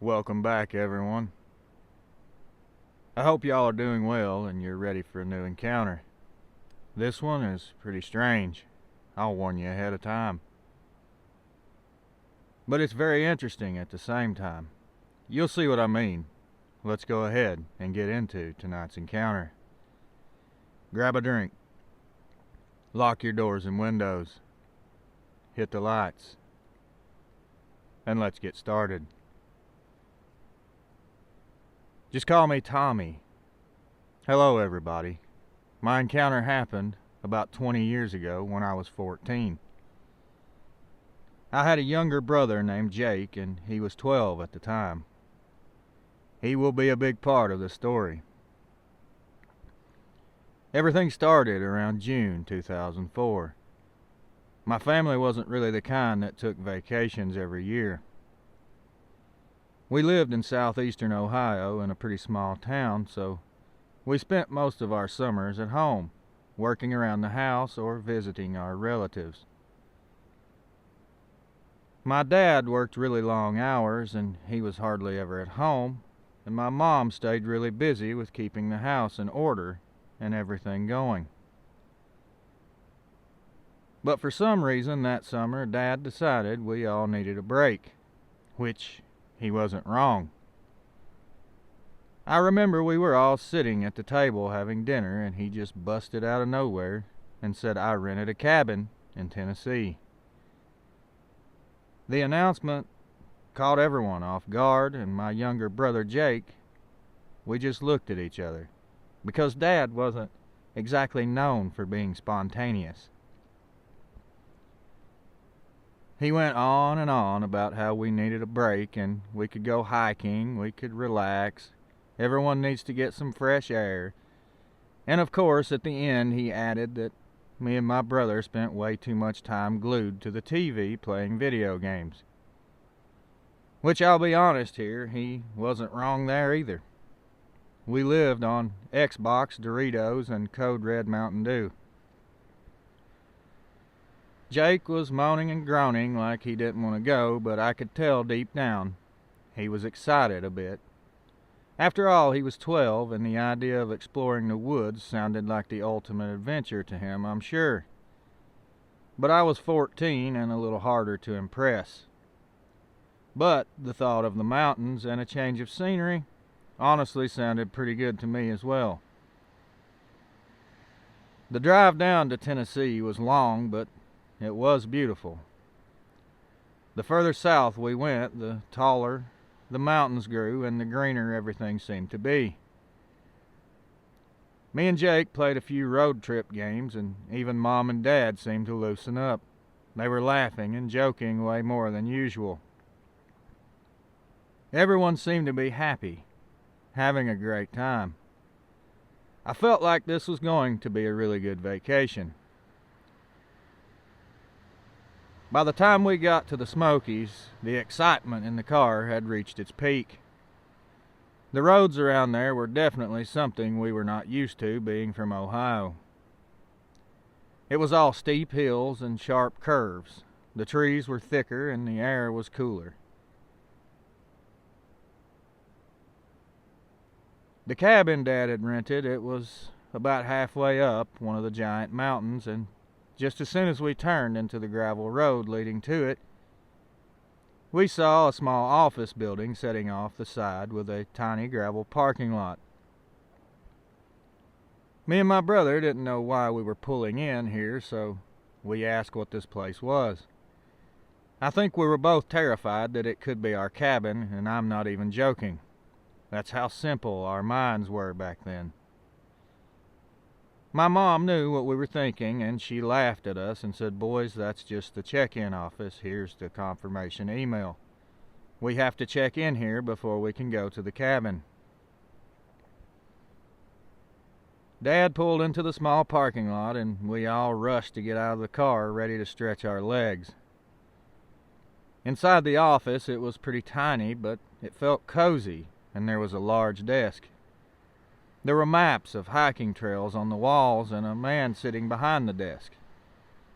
Welcome back, everyone. I hope y'all are doing well and you're ready for a new encounter. This one is pretty strange. I'll warn you ahead of time. But it's very interesting at the same time. You'll see what I mean. Let's go ahead and get into tonight's encounter. Grab a drink. Lock your doors and windows. Hit the lights. And let's get started. Just call me Tommy. Hello, everybody. My encounter happened about 20 years ago when I was 14. I had a younger brother named Jake, and he was 12 at the time. He will be a big part of the story. Everything started around June 2004. My family wasn't really the kind that took vacations every year. We lived in southeastern Ohio in a pretty small town, so we spent most of our summers at home, working around the house or visiting our relatives. My dad worked really long hours and he was hardly ever at home, and my mom stayed really busy with keeping the house in order and everything going. But for some reason that summer, Dad decided we all needed a break, which he wasn't wrong. I remember we were all sitting at the table having dinner, and he just busted out of nowhere and said I rented a cabin in Tennessee. The announcement caught everyone off guard, and my younger brother Jake, we just looked at each other, because Dad wasn't exactly known for being spontaneous. He went on and on about how we needed a break and we could go hiking, we could relax, everyone needs to get some fresh air. And of course, at the end, he added that me and my brother spent way too much time glued to the TV playing video games. Which, I'll be honest here, he wasn't wrong there either. We lived on Xbox, Doritos, and Code Red Mountain Dew. Jake was moaning and groaning like he didn't want to go, but I could tell deep down he was excited a bit. After all, he was 12, and the idea of exploring the woods sounded like the ultimate adventure to him, I'm sure. But I was 14 and a little harder to impress. But the thought of the mountains and a change of scenery honestly sounded pretty good to me as well. The drive down to Tennessee was long, but it was beautiful. The further south we went, the taller the mountains grew and the greener everything seemed to be. Me and Jake played a few road trip games, and even Mom and Dad seemed to loosen up. They were laughing and joking way more than usual. Everyone seemed to be happy, having a great time. I felt like this was going to be a really good vacation. By the time we got to the Smokies, the excitement in the car had reached its peak. The roads around there were definitely something we were not used to, being from Ohio. It was all steep hills and sharp curves. The trees were thicker and the air was cooler. The cabin Dad had rented, it was about halfway up one of the giant mountains, and just as soon as we turned into the gravel road leading to it, we saw a small office building setting off the side with a tiny gravel parking lot. Me and my brother didn't know why we were pulling in here, so we asked what this place was. I think we were both terrified that it could be our cabin, and I'm not even joking. That's how simple our minds were back then. My mom knew what we were thinking, and she laughed at us and said, "Boys, that's just the check-in office. Here's the confirmation email. We have to check in here before we can go to the cabin." Dad pulled into the small parking lot, and we all rushed to get out of the car, ready to stretch our legs. Inside the office, it was pretty tiny, but it felt cozy, and there was a large desk. There were maps of hiking trails on the walls and a man sitting behind the desk.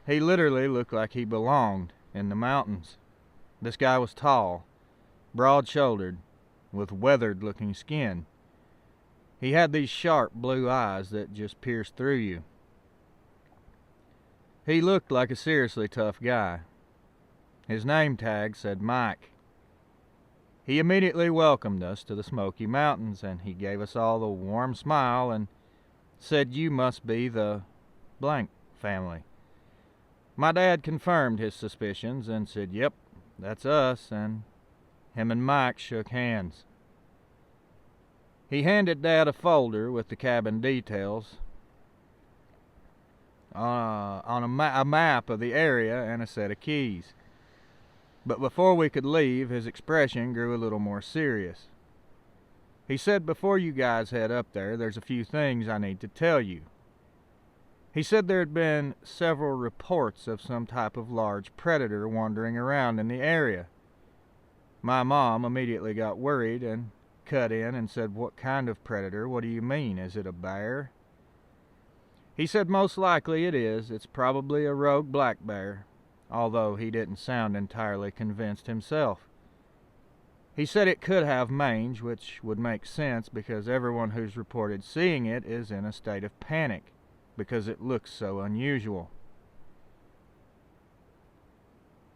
He literally looked like he belonged in the mountains. This guy was tall, broad-shouldered, with weathered-looking skin. He had these sharp blue eyes that just pierced through you. He looked like a seriously tough guy. His name tag said Mike. He immediately welcomed us to the Smoky Mountains, and he gave us all a warm smile and said, "You must be the blank family." My dad confirmed his suspicions and said, "Yep, that's us," and him and Mike shook hands. He handed Dad a folder with the cabin details, on a map of the area and a set of keys. But before we could leave, his expression grew a little more serious. He said, "Before you guys head up there, there's a few things I need to tell you." He said there had been several reports of some type of large predator wandering around in the area. My mom immediately got worried and cut in and said, "What kind of predator? What do you mean? Is it a bear?" He said most likely it is. It's probably a rogue black bear, although he didn't sound entirely convinced himself. He said it could have mange, which would make sense because everyone who's reported seeing it is in a state of panic because it looks so unusual.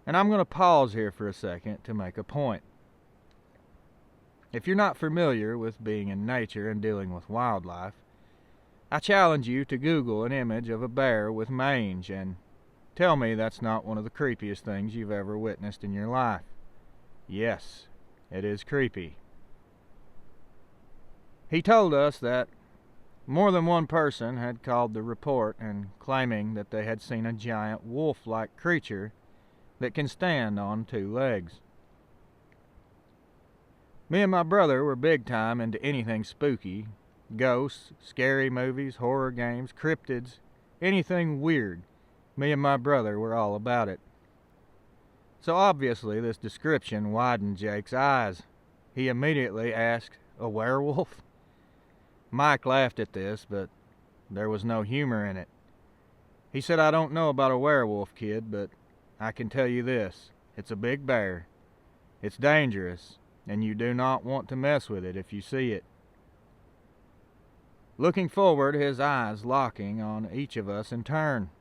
And I'm going to pause here for a second to make a point. If you're not familiar with being in nature and dealing with wildlife, I challenge you to Google an image of a bear with mange and tell me that's not one of the creepiest things you've ever witnessed in your life. Yes, it is creepy. He told us that more than one person had called the report and claiming that they had seen a giant wolf-like creature that can stand on two legs. Me and my brother were big time into anything spooky, ghosts, scary movies, horror games, cryptids, anything weird. Me and my brother were all about it. So obviously this description widened Jake's eyes. He immediately asked, "A werewolf?" Mike laughed at this, but there was no humor in it. He said, "I don't know about a werewolf, kid, but I can tell you this. It's a big bear. It's dangerous, and you do not want to mess with it if you see it." Looking forward, his eyes locking on each of us in turn,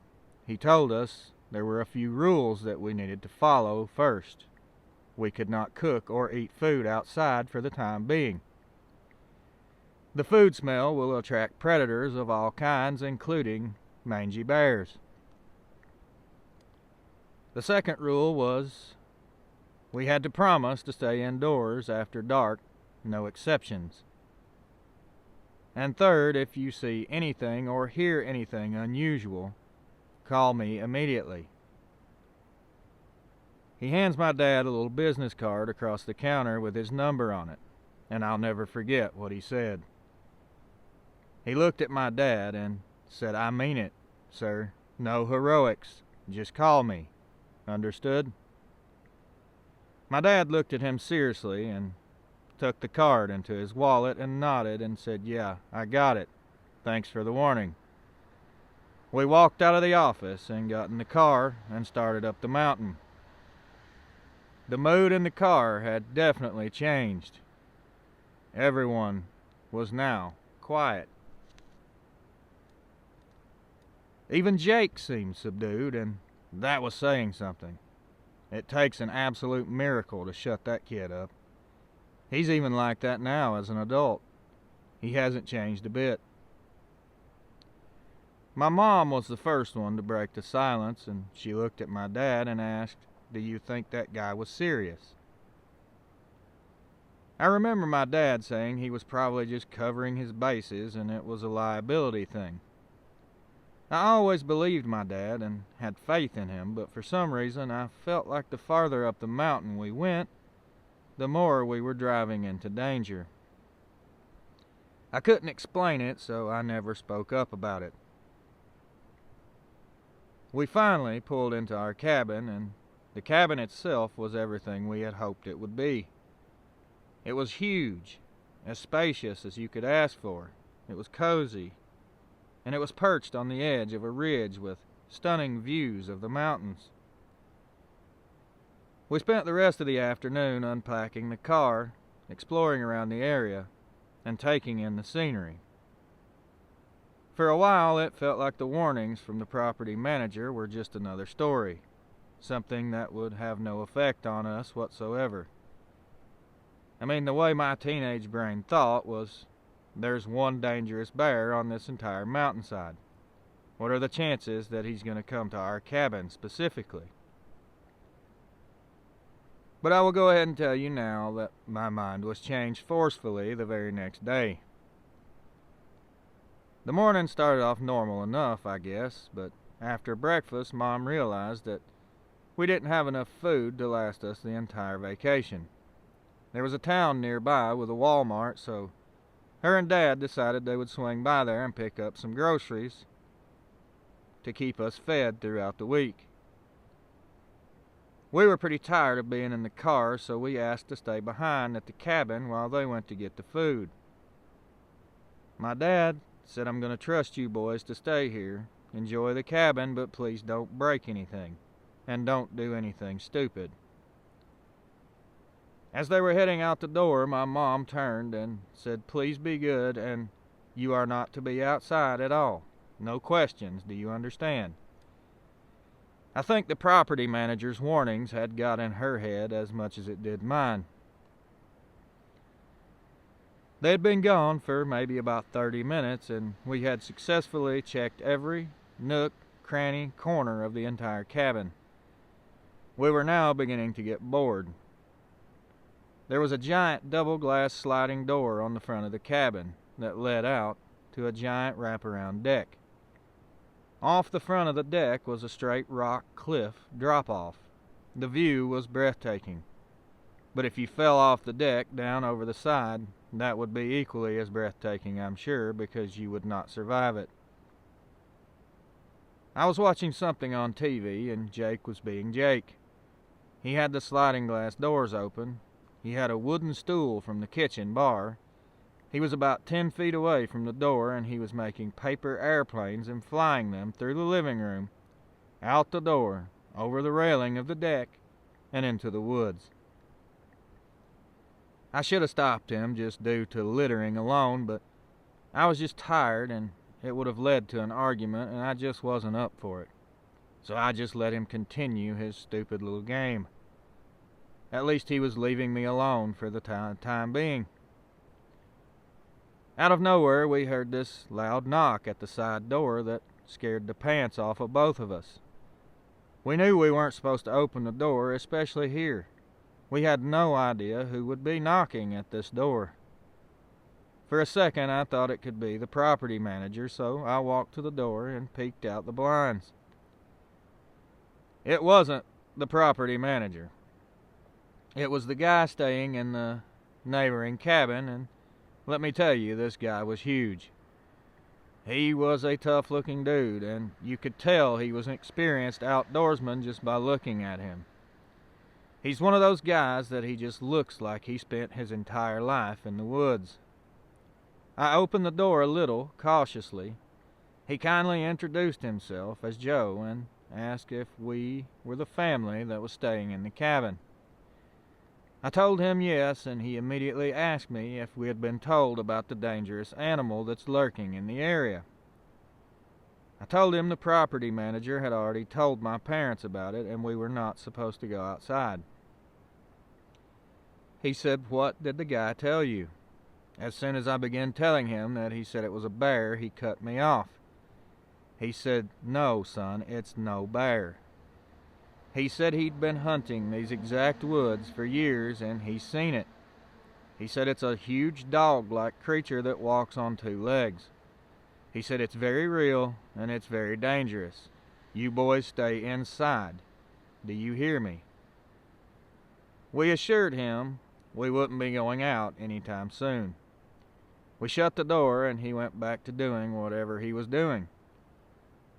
he told us there were a few rules that we needed to follow first. We could not cook or eat food outside for the time being. The food smell will attract predators of all kinds, including mangy bears. The second rule was we had to promise to stay indoors after dark, no exceptions. And third, if you see anything or hear anything unusual, call me immediately. He hands my dad a little business card across the counter with his number on it, and I'll never forget what he said. He looked at my dad and said, "I mean it, sir. No heroics. Just call me. Understood?" My dad looked at him seriously and took the card into his wallet and nodded and said, "Yeah, I got it. Thanks for the warning." We walked out of the office and got in the car and started up the mountain. The mood in the car had definitely changed. Everyone was now quiet. Even Jake seemed subdued, and that was saying something. It takes an absolute miracle to shut that kid up. He's even like that now as an adult. He hasn't changed a bit. My mom was the first one to break the silence, and she looked at my dad and asked, "Do you think that guy was serious?" I remember my dad saying he was probably just covering his bases and it was a liability thing. I always believed my dad and had faith in him, but for some reason I felt like the farther up the mountain we went, the more we were driving into danger. I couldn't explain it, so I never spoke up about it. We finally pulled into our cabin, and the cabin itself was everything we had hoped it would be. It was huge, as spacious as you could ask for. It was cozy, and it was perched on the edge of a ridge with stunning views of the mountains. We spent the rest of the afternoon unpacking the car. exploring around the area, and taking in the scenery. For a while, it felt like the warnings from the property manager were just another story, something that would have no effect on us whatsoever. I mean, the way my teenage brain thought was, there's one dangerous bear on this entire mountainside. What are the chances that he's going to come to our cabin specifically? But I will go ahead and tell you now that my mind was changed forcefully the very next day. The morning started off normal enough, I guess, but after breakfast, Mom realized that we didn't have enough food to last us the entire vacation. There was a town nearby with a Walmart, so her and Dad decided they would swing by there and pick up some groceries to keep us fed throughout the week. We were pretty tired of being in the car, so we asked to stay behind at the cabin while they went to get the food. My dad said, I'm going to trust you boys to stay here. Enjoy the cabin, but please don't break anything, and don't do anything stupid. As they were heading out the door, my mom turned and said, please be good, and you are not to be outside at all. No questions, do you understand? I think the property manager's warnings had got in her head as much as it did mine. They had been gone for maybe about 30 minutes, and we had successfully checked every nook, cranny, corner of the entire cabin. We were now beginning to get bored. There was a giant double-glass sliding door on the front of the cabin that led out to a giant wraparound deck. Off the front of the deck was a straight rock cliff drop-off. The view was breathtaking. But if you fell off the deck down over the side, that would be equally as breathtaking, I'm sure, because you would not survive it. I was watching something on TV, and Jake was being Jake. He had the sliding glass doors open. He had a wooden stool from the kitchen bar. He was about 10 feet away from the door, and he was making paper airplanes and flying them through the living room, out the door, over the railing of the deck, and into the woods. I should have stopped him just due to littering alone, but I was just tired, and it would have led to an argument, and I just wasn't up for it. So I just let him continue his stupid little game. At least he was leaving me alone for the time being. Out of nowhere, we heard this loud knock at the side door that scared the pants off of both of us. We knew we weren't supposed to open the door, especially here. We had no idea who would be knocking at this door. For a second, I thought it could be the property manager, so I walked to the door and peeked out the blinds. It wasn't the property manager. It was the guy staying in the neighboring cabin, and let me tell you, this guy was huge. He was a tough-looking dude, and you could tell he was an experienced outdoorsman just by looking at him. He's one of those guys that he just looks like he spent his entire life in the woods. I opened the door a little, cautiously. He kindly introduced himself as Joe and asked if we were the family that was staying in the cabin. I told him yes, and he immediately asked me if we had been told about the dangerous animal that's lurking in the area. I told him the property manager had already told my parents about it, and we were not supposed to go outside. He said, "What did the guy tell you?" As soon as I began telling him that he said it was a bear, he cut me off. He said, "No, son, it's no bear." He said he'd been hunting these exact woods for years, and he's seen it. He said it's a huge dog-like creature that walks on two legs. He said it's very real, and it's very dangerous. You boys stay inside. Do you hear me? We assured him we wouldn't be going out anytime soon. We shut the door, and he went back to doing whatever he was doing.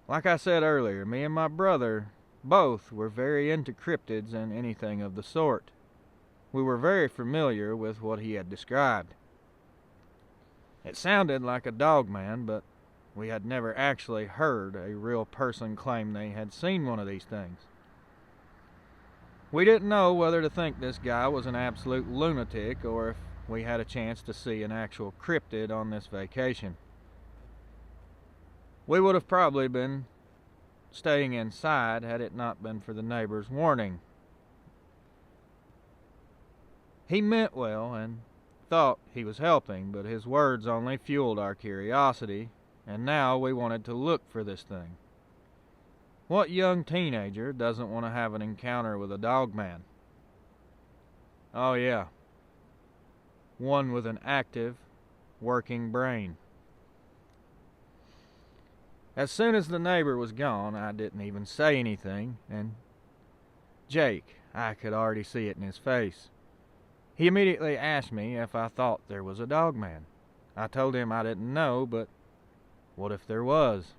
Like I said earlier, me and my brother both were very into cryptids and anything of the sort. We were very familiar with what he had described. It sounded like a Dogman, but we had never actually heard a real person claim they had seen one of these things. We didn't know whether to think this guy was an absolute lunatic or if we had a chance to see an actual cryptid on this vacation. We would have probably been staying inside had it not been for the neighbor's warning. He meant well and thought he was helping, but his words only fueled our curiosity, and now we wanted to look for this thing. What young teenager doesn't want to have an encounter with a dogman? Oh yeah, one with an active, working brain. As soon as the neighbor was gone, I didn't even say anything, and Jake, I could already see it in his face. He immediately asked me if I thought there was a dogman. I told him I didn't know, but what if there was?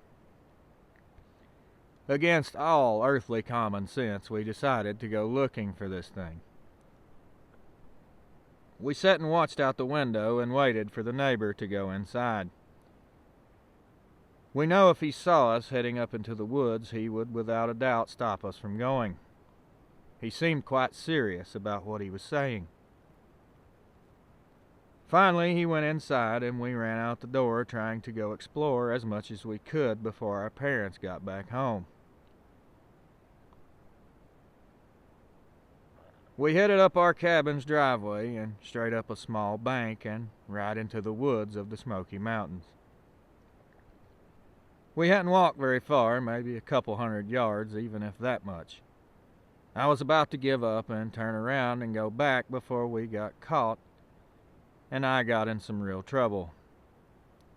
Against all earthly common sense, we decided to go looking for this thing. We sat and watched out the window and waited for the neighbor to go inside. We know if he saw us heading up into the woods, he would without a doubt stop us from going. He seemed quite serious about what he was saying. Finally, he went inside and we ran out the door trying to go explore as much as we could before our parents got back home. We headed up our cabin's driveway and straight up a small bank and right into the woods of the Smoky Mountains. We hadn't walked very far, maybe a couple 100 yards, even if that much. I was about to give up and turn around and go back before we got caught, and I got in some real trouble.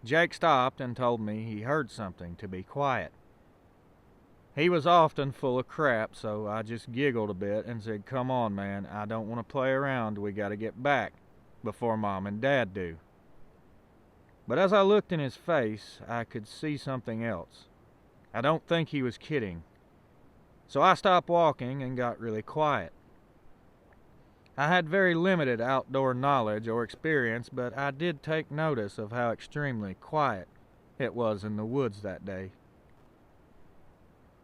Jake stopped and told me he heard something to be quiet. He was often full of crap, so I just giggled a bit and said, "Come on, man, I don't want to play around. We got to get back before Mom and Dad do." But as I looked in his face, I could see something else. I don't think he was kidding. So I stopped walking and got really quiet. I had very limited outdoor knowledge or experience, but I did take notice of how extremely quiet it was in the woods that day.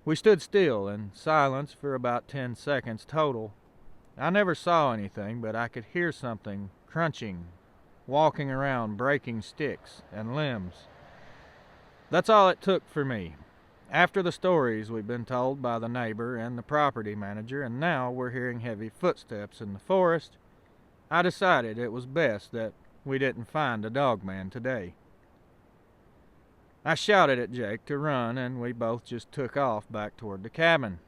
We stood still in silence for about 10 seconds total. I never saw anything, but I could hear something crunching, walking around, breaking sticks and limbs. That's all it took for me. After the stories we've been told by the neighbor and the property manager, and now we're hearing heavy footsteps in the forest, I decided it was best that we didn't find a dogman today. I shouted at Jake to run, and we both just took off back toward the cabin.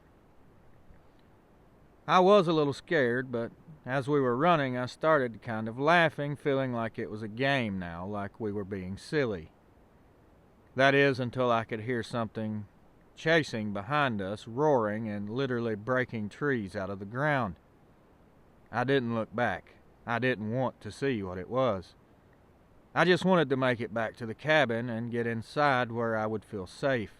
I was a little scared, but as we were running, I started kind of laughing, feeling like it was a game now, like we were being silly. That is, until I could hear something chasing behind us, roaring and literally breaking trees out of the ground. I didn't look back. I didn't want to see what it was. I just wanted to make it back to the cabin and get inside where I would feel safe.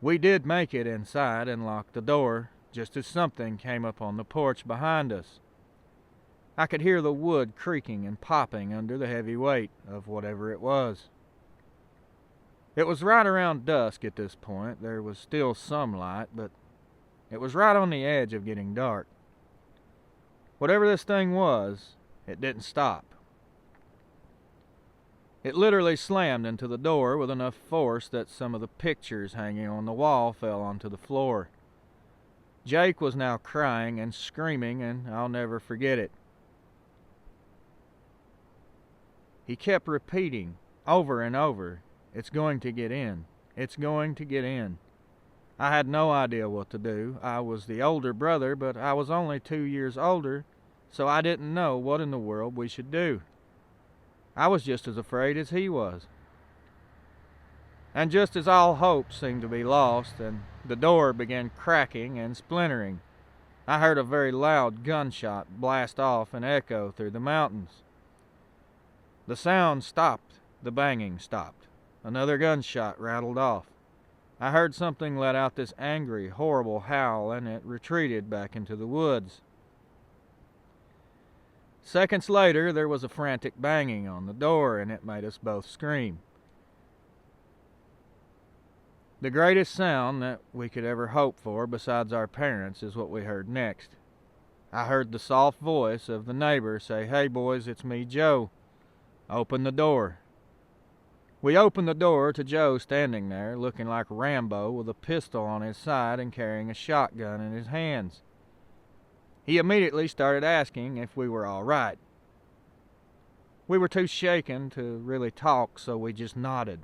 We did make it inside and lock the door, just as something came up on the porch behind us. I could hear the wood creaking and popping under the heavy weight of whatever it was. It was right around dusk at this point. There was still some light, but it was right on the edge of getting dark. Whatever this thing was, it didn't stop. It literally slammed into the door with enough force that some of the pictures hanging on the wall fell onto the floor. Jake was now crying and screaming, and I'll never forget it. He kept repeating over and over, "It's going to get in. It's going to get in." I had no idea what to do. I was the older brother, but I was only 2 years older, so I didn't know what in the world we should do. I was just as afraid as he was. And just as all hope seemed to be lost and the door began cracking and splintering, I heard a very loud gunshot blast off and echo through the mountains. The sound stopped. The banging stopped. Another gunshot rattled off. I heard something let out this angry, horrible howl, and it retreated back into the woods. Seconds later, there was a frantic banging on the door, and it made us both scream. The greatest sound that we could ever hope for, besides our parents, is what we heard next. I heard the soft voice of the neighbor say, "Hey boys, it's me, Joe. Open the door." We opened the door to Joe standing there, looking like Rambo with a pistol on his side and carrying a shotgun in his hands. He immediately started asking if we were all right. We were too shaken to really talk, so we just nodded.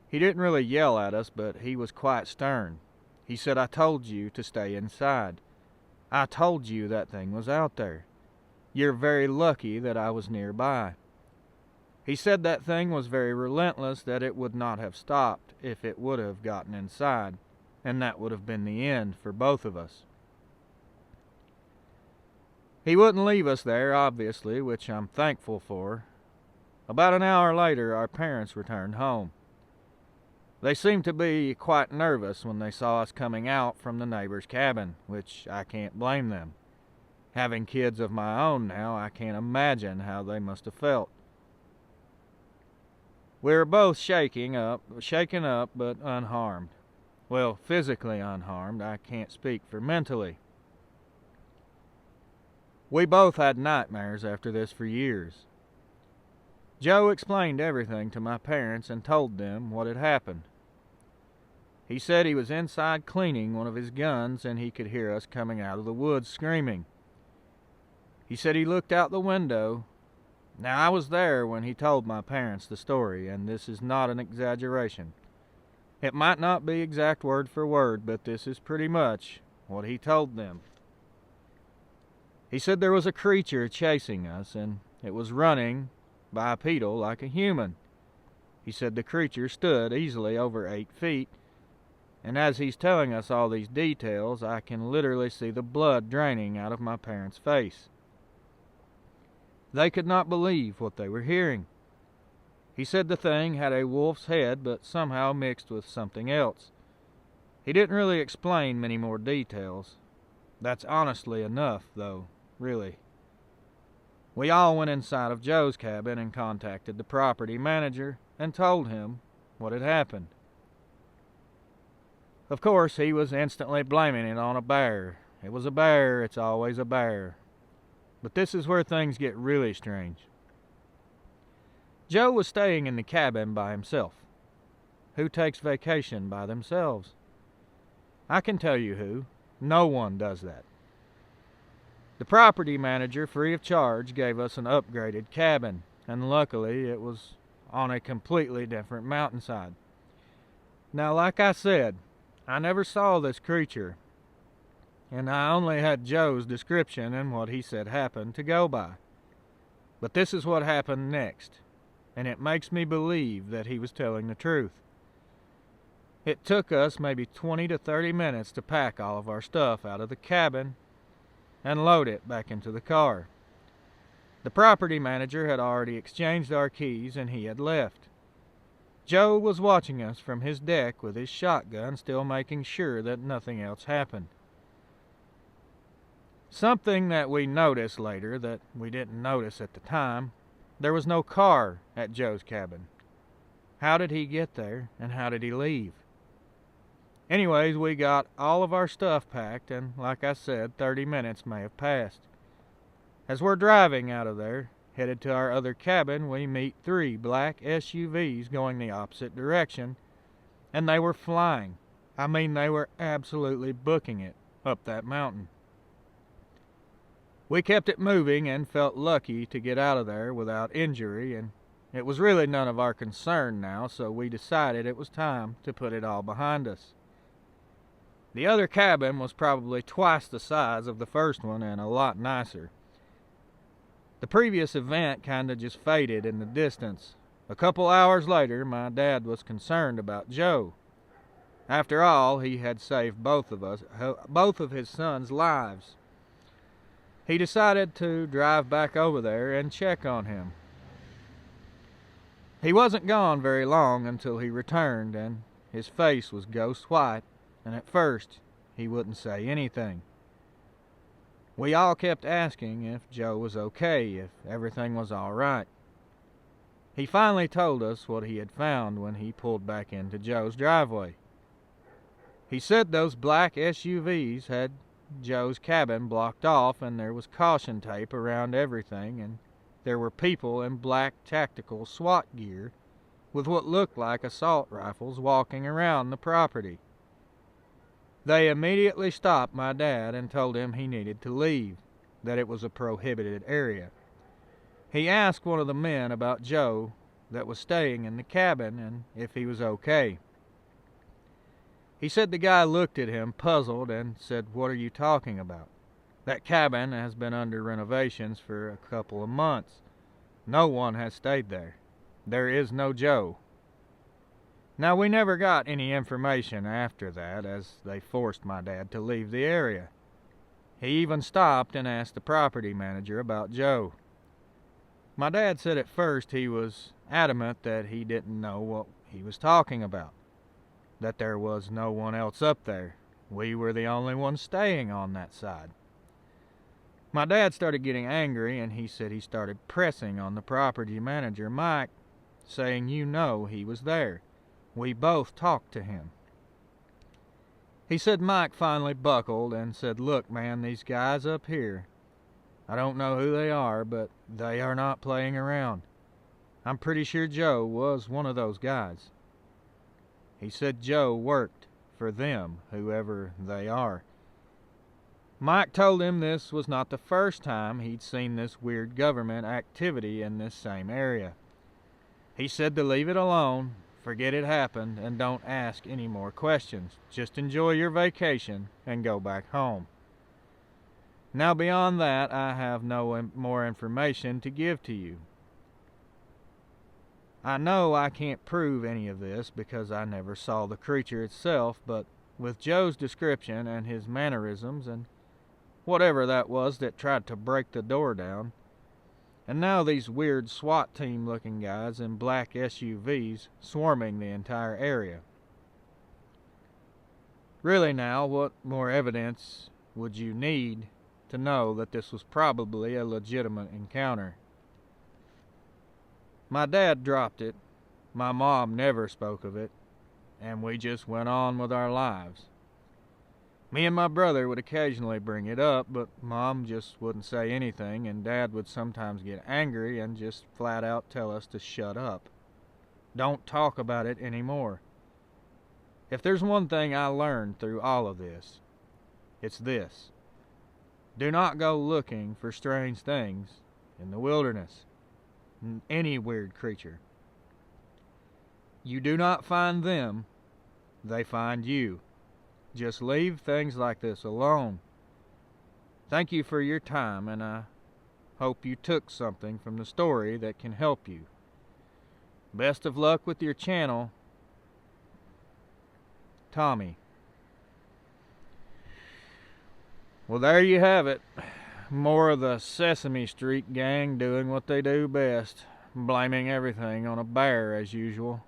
He didn't really yell at us, but he was quite stern. He said, "I told you to stay inside. I told you that thing was out there. You're very lucky that I was nearby." He said that thing was very relentless, that it would not have stopped if it would have gotten inside, and that would have been the end for both of us. He wouldn't leave us there, obviously, which I'm thankful for. About an hour later, our parents returned home. They seemed to be quite nervous when they saw us coming out from the neighbor's cabin, which I can't blame them. Having kids of my own now, I can't imagine how they must have felt. We were both shaken up, but unharmed. Well, physically unharmed. I can't speak for mentally. We both had nightmares after this for years. Joe explained everything to my parents and told them what had happened. He said he was inside cleaning one of his guns and he could hear us coming out of the woods screaming. He said he looked out the window. Now, I was there when he told my parents the story, and this is not an exaggeration. It might not be exact word for word, but this is pretty much what he told them. He said there was a creature chasing us, and it was running bipedal like a human. He said the creature stood easily over 8 feet, and as he's telling us all these details, I can literally see the blood draining out of my parents' face. They could not believe what they were hearing. He said the thing had a wolf's head, but somehow mixed with something else. He didn't really explain many more details. That's honestly enough, though, really. We all went inside of Joe's cabin and contacted the property manager and told him what had happened. Of course, he was instantly blaming it on a bear. It was a bear, it's always a bear. But this is where things get really strange. Joe was staying in the cabin by himself. Who takes vacation by themselves? I can tell you who. No one does that. The property manager, free of charge, gave us an upgraded cabin, and luckily it was on a completely different mountainside. Now, like I said, I never saw this creature, and I only had Joe's description and what he said happened to go by. But this is what happened next, and it makes me believe that he was telling the truth. It took us maybe 20 to 30 minutes to pack all of our stuff out of the cabin and load it back into the car. The property manager had already exchanged our keys and he had left. Joe was watching us from his deck with his shotgun, still making sure that nothing else happened. Something that we noticed later that we didn't notice at the time, there was no car at Joe's cabin. How did he get there, and how did he leave? Anyways, we got all of our stuff packed, and like I said, 30 minutes may have passed. As we're driving out of there, headed to our other cabin, we meet 3 black SUVs going the opposite direction, and they were flying. I mean, they were absolutely booking it up that mountain. We kept it moving and felt lucky to get out of there without injury, and it was really none of our concern now, so we decided it was time to put it all behind us. The other cabin was probably twice the size of the first one and a lot nicer. The previous event kinda just faded in the distance. A couple hours later, my dad was concerned about Joe. After all, he had saved both of his sons' lives. He decided to drive back over there and check on him. He wasn't gone very long until he returned, and his face was ghost white, and at first he wouldn't say anything. We all kept asking if Joe was okay, if everything was all right. He finally told us what he had found when he pulled back into Joe's driveway. He said those black SUVs had Joe's cabin blocked off, and there was caution tape around everything, and there were people in black tactical SWAT gear with what looked like assault rifles walking around the property. They immediately stopped my dad and told him he needed to leave, that it was a prohibited area. He asked one of the men about Joe that was staying in the cabin and if he was okay. He said the guy looked at him puzzled and said, "What are you talking about? That cabin has been under renovations for a couple of months. No one has stayed there. There is no Joe." Now, we never got any information after that, as they forced my dad to leave the area. He even stopped and asked the property manager about Joe. My dad said at first he was adamant that he didn't know what he was talking about, that there was no one else up there. We were the only ones staying on that side. My dad started getting angry, and he said he started pressing on the property manager, Mike, saying, "You know he was there. We both talked to him." He said Mike finally buckled and said, "Look, man, these guys up here, I don't know who they are, but they are not playing around. I'm pretty sure Joe was one of those guys." He said Joe worked for them, whoever they are. Mike told him this was not the first time he'd seen this weird government activity in this same area. He said to leave it alone, forget it happened, and don't ask any more questions. Just enjoy your vacation and go back home. Now, beyond that, I have no more information to give to you. I know I can't prove any of this because I never saw the creature itself, but with Joe's description and his mannerisms and whatever that was that tried to break the door down, and now these weird SWAT team looking guys in black SUVs swarming the entire area. Really now, what more evidence would you need to know that this was probably a legitimate encounter? My dad dropped it, my mom never spoke of it, and we just went on with our lives. Me and my brother would occasionally bring it up, but Mom just wouldn't say anything, and Dad would sometimes get angry and just flat out tell us to shut up. Don't talk about it anymore. If there's one thing I learned through all of this, it's this. Do not go looking for strange things in the wilderness. Any weird creature. You do not find them, they find you. Just leave things like this alone. Thank you for your time, and I hope you took something from the story that can help you. Best of luck with your channel, Tommy. Well, there you have it. More of the Sesame Street gang doing what they do best, blaming everything on a bear as usual.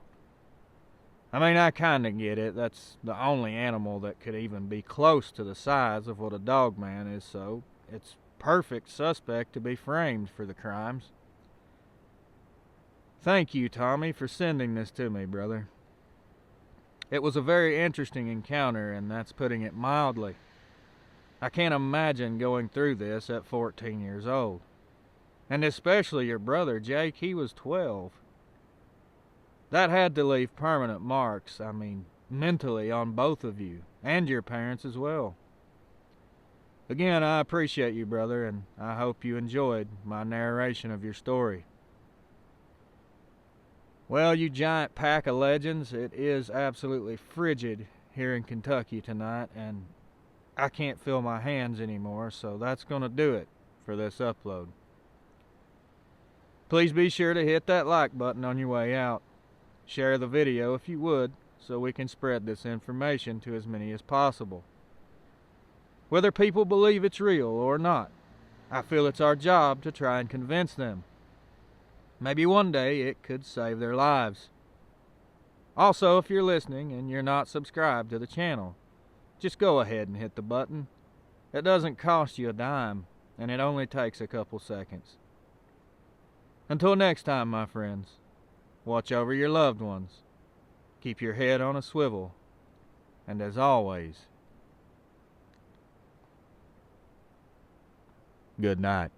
I mean, I kinda get it. That's the only animal that could even be close to the size of what a Dogman is, so it's perfect suspect to be framed for the crimes. Thank you, Tommy, for sending this to me, brother. It was a very interesting encounter, and that's putting it mildly. I can't imagine going through this at 14 years old. And especially your brother, Jake, he was 12. That had to leave permanent marks, mentally on both of you, and your parents as well. Again, I appreciate you, brother, and I hope you enjoyed my narration of your story. Well, you giant pack of legends, it is absolutely frigid here in Kentucky tonight, and I can't feel my hands anymore, so that's going to do it for this upload. Please be sure to hit that like button on your way out. Share the video if you would, so we can spread this information to as many as possible. Whether people believe it's real or not, I feel it's our job to try and convince them. Maybe one day it could save their lives. Also, if you're listening and you're not subscribed to the channel, just go ahead and hit the button. It doesn't cost you a dime, and it only takes a couple seconds. Until next time, my friends, watch over your loved ones, keep your head on a swivel, and as always, Good night.